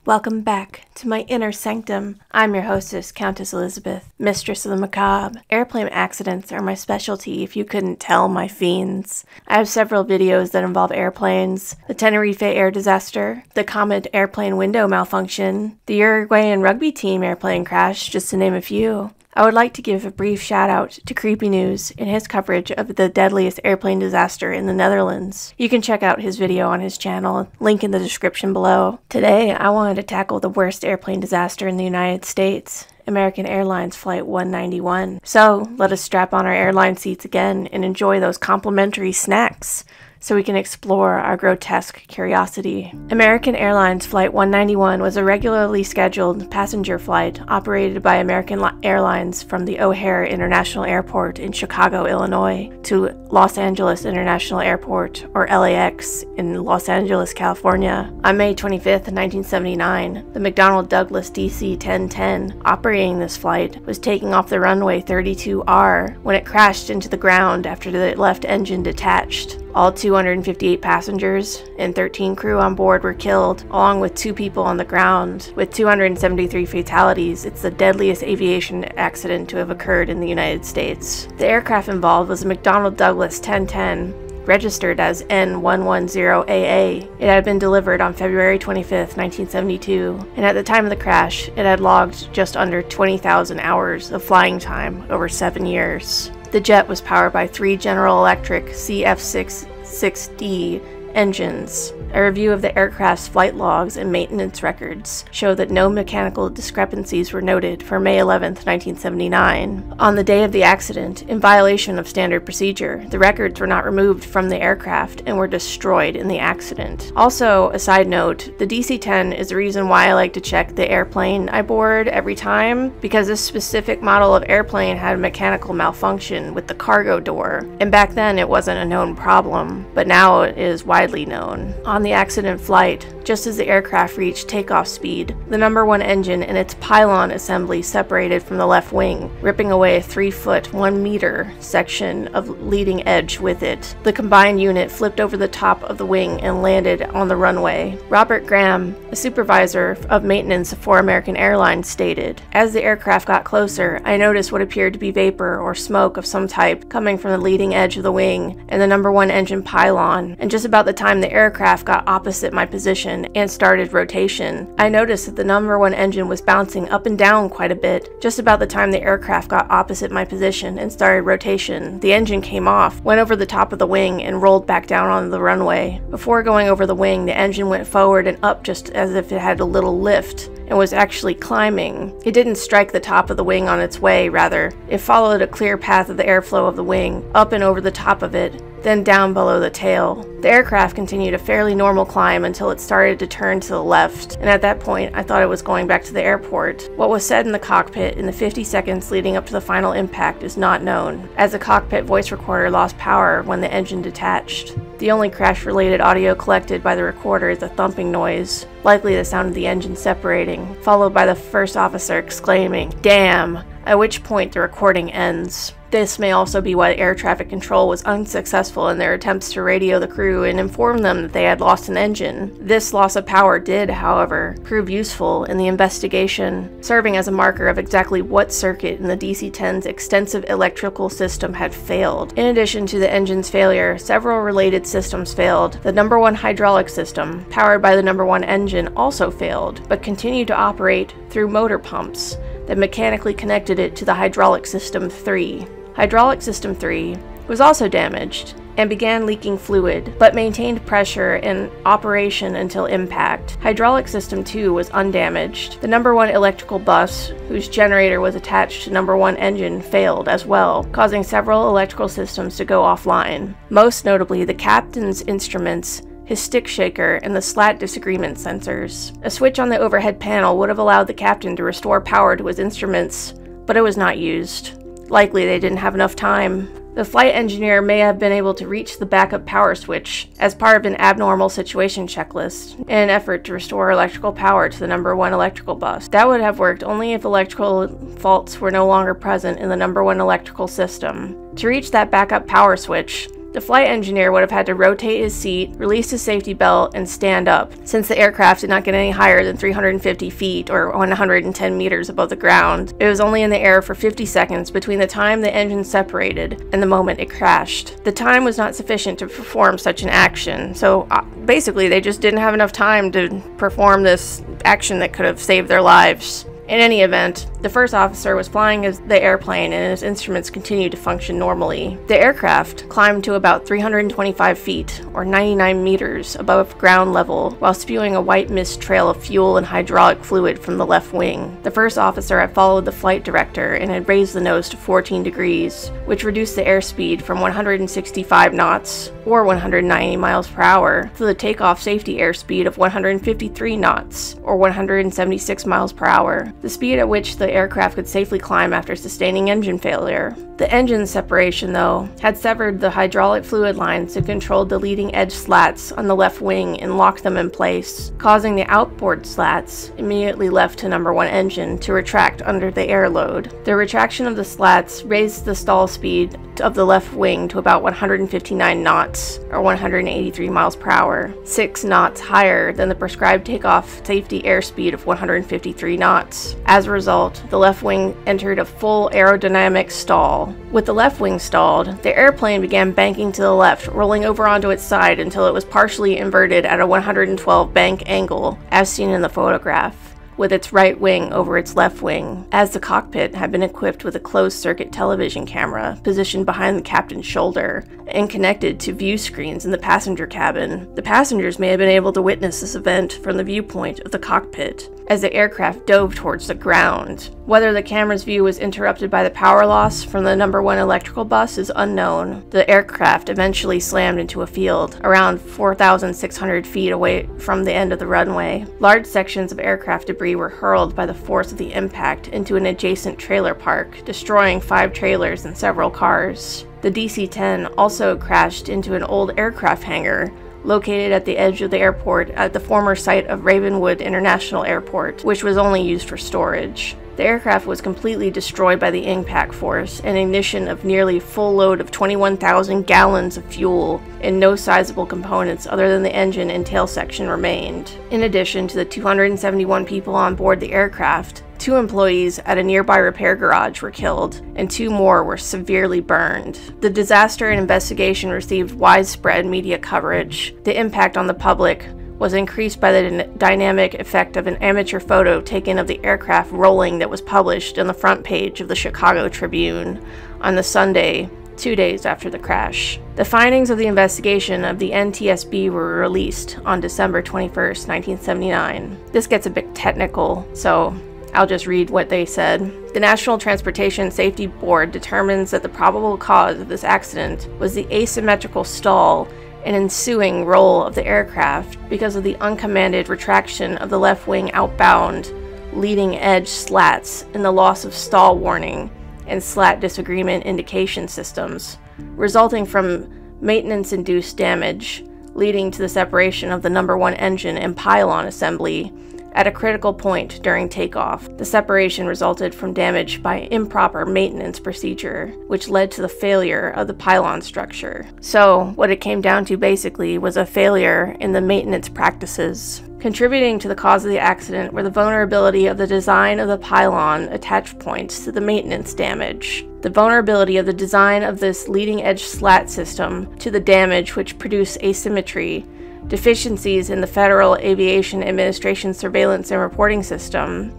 Welcome back to my inner sanctum. I'm your hostess, Countess Elizabeth, mistress of the macabre. Airplane accidents are my specialty, if you couldn't tell, my fiends. I have several videos that involve airplanes: the Tenerife air disaster, the Comet airplane window malfunction, the Uruguayan rugby team airplane crash, just to name a few. I would like to give a brief shout out to Creepynews in his coverage of the deadliest airplane disaster in the Netherlands. You can check out his video on his channel, link in the description below. Today, I wanted to tackle the worst airplane disaster in the United States, American Airlines Flight 191. So, let us strap on our airline seats again and enjoy those complimentary snacks, so we can explore our grotesque curiosity. American Airlines Flight 191 was a regularly scheduled passenger flight operated by American Airlines from the O'Hare International Airport in Chicago, Illinois, to Los Angeles International Airport, or LAX, in Los Angeles, California. On May 25, 1979, the McDonnell Douglas DC-1010 operating this flight was taking off the runway 32R when it crashed into the ground after the left engine detached. All 258 passengers and 13 crew on board were killed, along with 2 people on the ground. With 273 fatalities, it's the deadliest aviation accident to have occurred in the United States. The aircraft involved was a McDonnell Douglas 1010, registered as N110AA. It had been delivered on February 25, 1972, and at the time of the crash, it had logged just under 20,000 hours of flying time over 7 years. The jet was powered by 3 General Electric CF66D engines. A review of the aircraft's flight logs and maintenance records show that no mechanical discrepancies were noted for May 11, 1979. On the day of the accident, in violation of standard procedure, the records were not removed from the aircraft and were destroyed in the accident. Also, a side note, the DC-10 is the reason why I like to check the airplane I board every time, because this specific model of airplane had a mechanical malfunction with the cargo door, and back then it wasn't a known problem, but now it is widely known. On the accident flight, just as the aircraft reached takeoff speed, the number 1 engine and its pylon assembly separated from the left wing, ripping away a 3-foot, 1-meter section of leading edge with it. The combined unit flipped over the top of the wing and landed on the runway. Robert Graham, a supervisor of maintenance for American Airlines, stated, "As the aircraft got closer, I noticed what appeared to be vapor or smoke of some type coming from the leading edge of the wing and the number 1 engine pylon, and just about the time the aircraft got opposite my position and started rotation, I noticed that the number 1 engine was bouncing up and down quite a bit. Just about the time the aircraft got opposite my position and started rotation, the engine came off, went over the top of the wing, and rolled back down on the runway. Before going over the wing, the engine went forward and up just as if it had a little lift and was actually climbing. It didn't strike the top of the wing on its way, rather, it followed a clear path of the airflow of the wing, up and over the top of it, then down below the tail. The aircraft continued a fairly normal climb until it started to turn to the left, and at that point I thought it was going back to the airport. What was said in the cockpit in the 50 seconds leading up to the final impact is not known, as the cockpit voice recorder lost power when the engine detached. The only crash-related audio collected by the recorder is a thumping noise, likely the sound of the engine separating, followed by the first officer exclaiming, "Damn!" at which point the recording ends. This may also be why air traffic control was unsuccessful in their attempts to radio the crew and inform them that they had lost an engine. This loss of power did, however, prove useful in the investigation, serving as a marker of exactly what circuit in the DC-10's extensive electrical system had failed. In addition to the engine's failure, several related systems failed. The number 1 hydraulic system, powered by the number 1 engine, also failed, but continued to operate through motor pumps that mechanically connected it to the hydraulic system 3. Hydraulic system 3 was also damaged and began leaking fluid, but maintained pressure in operation until impact. Hydraulic system 2 was undamaged. The number 1 electrical bus, whose generator was attached to number 1 engine, failed as well, causing several electrical systems to go offline. Most notably, the captain's instruments, his stick shaker, and the slat disagreement sensors. A switch on the overhead panel would have allowed the captain to restore power to his instruments, but it was not used. Likely they didn't have enough time. The flight engineer may have been able to reach the backup power switch as part of an abnormal situation checklist in an effort to restore electrical power to the number 1 electrical bus. That would have worked only if electrical faults were no longer present in the number 1 electrical system. To reach that backup power switch, The flight engineer would have had to rotate his seat, release his safety belt, and stand up, since the aircraft did not get any higher than 350 feet or 110 meters above the ground. It was only in the air for 50 seconds between the time the engine separated and the moment it crashed. The time was not sufficient to perform such an action, so basically they just didn't have enough time to perform this action that could have saved their lives. In any event, the first officer was flying the airplane and his instruments continued to function normally. The aircraft climbed to about 325 feet, or 99 meters, above ground level, while spewing a white mist trail of fuel and hydraulic fluid from the left wing. The first officer had followed the flight director and had raised the nose to 14 degrees, which reduced the airspeed from 165 knots, or 190 miles per hour, to the takeoff safety airspeed of 153 knots, or 176 miles per hour, the speed at which the aircraft could safely climb after sustaining engine failure. The engine separation, though, had severed the hydraulic fluid lines and controlled the leading edge slats on the left wing and locked them in place, causing the outboard slats, immediately left to number 1 engine, to retract under the air load. The retraction of the slats raised the stall speed of the left wing to about 159 knots, or 183 miles per hour, 6 knots higher than the prescribed takeoff safety airspeed of 153 knots. As a result, the left wing entered a full aerodynamic stall. With the left wing stalled, the airplane began banking to the left, rolling over onto its side until it was partially inverted at a 112 bank angle, as seen in the photograph, with its right wing over its left wing, as the cockpit had been equipped with a closed-circuit television camera positioned behind the captain's shoulder and connected to view screens in the passenger cabin. The passengers may have been able to witness this event from the viewpoint of the cockpit, as the aircraft dove towards the ground. Whether the camera's view was interrupted by the power loss from the number 1 electrical bus is unknown. The aircraft eventually slammed into a field around 4,600 feet away from the end of the runway. Large sections of aircraft debris were hurled by the force of the impact into an adjacent trailer park, destroying 5 trailers and several cars. The DC-10 also crashed into an old aircraft hangar located at the edge of the airport at the former site of Ravenwood International Airport, which was only used for storage. The aircraft was completely destroyed by the impact force and ignition of nearly full load of 21,000 gallons of fuel, and no sizable components other than the engine and tail section remained. In addition to the 271 people on board the aircraft, 2 employees at a nearby repair garage were killed, and 2 more were severely burned. The disaster and investigation received widespread media coverage. The impact on the public was increased by the dynamic effect of an amateur photo taken of the aircraft rolling that was published on the front page of the Chicago Tribune on the Sunday, 2 days after the crash. The findings of the investigation of the NTSB were released on December 21st, 1979. This gets a bit technical, so I'll just read what they said. The National Transportation Safety Board determines that the probable cause of this accident was the asymmetrical stall and ensuing roll of the aircraft because of the uncommanded retraction of the left wing outbound leading edge slats and the loss of stall warning and slat disagreement indication systems, resulting from maintenance-induced damage, leading to the separation of the number 1 engine and pylon assembly at a critical point during takeoff. The separation resulted from damage by improper maintenance procedure, which led to the failure of the pylon structure. So, what it came down to basically was a failure in the maintenance practices. Contributing to the cause of the accident were the vulnerability of the design of the pylon attach points to the maintenance damage, the vulnerability of the design of this leading edge slat system to the damage which produced asymmetry, deficiencies in the Federal Aviation Administration surveillance and reporting system,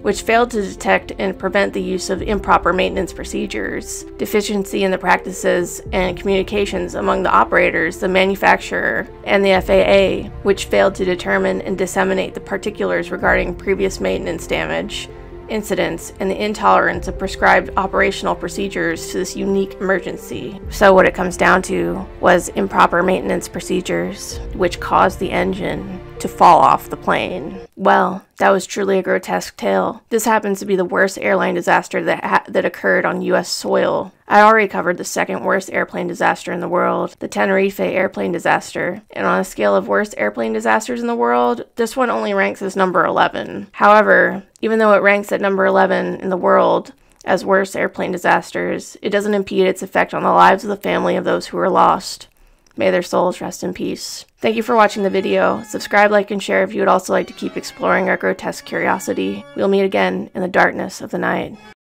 which failed to detect and prevent the use of improper maintenance procedures, deficiency in the practices and communications among the operators, the manufacturer, and the FAA, which failed to determine and disseminate the particulars regarding previous maintenance damage, incidents, and the intolerance of prescribed operational procedures to this unique emergency. So what it comes down to was improper maintenance procedures, which caused the engine to fall off the plane. Well, that was truly a grotesque tale. This happens to be the worst airline disaster that occurred on U.S. soil. I already covered the second worst airplane disaster in the world, the Tenerife airplane disaster, and on a scale of worst airplane disasters in the world, this one only ranks as number 11. However, even though it ranks at number 11 in the world, as worse airplane disasters, it doesn't impede its effect on the lives of the family of those who were lost. May their souls rest in peace. Thank you for watching the video. Subscribe, like, and share if you would also like to keep exploring our grotesque curiosity. We'll meet again in the darkness of the night.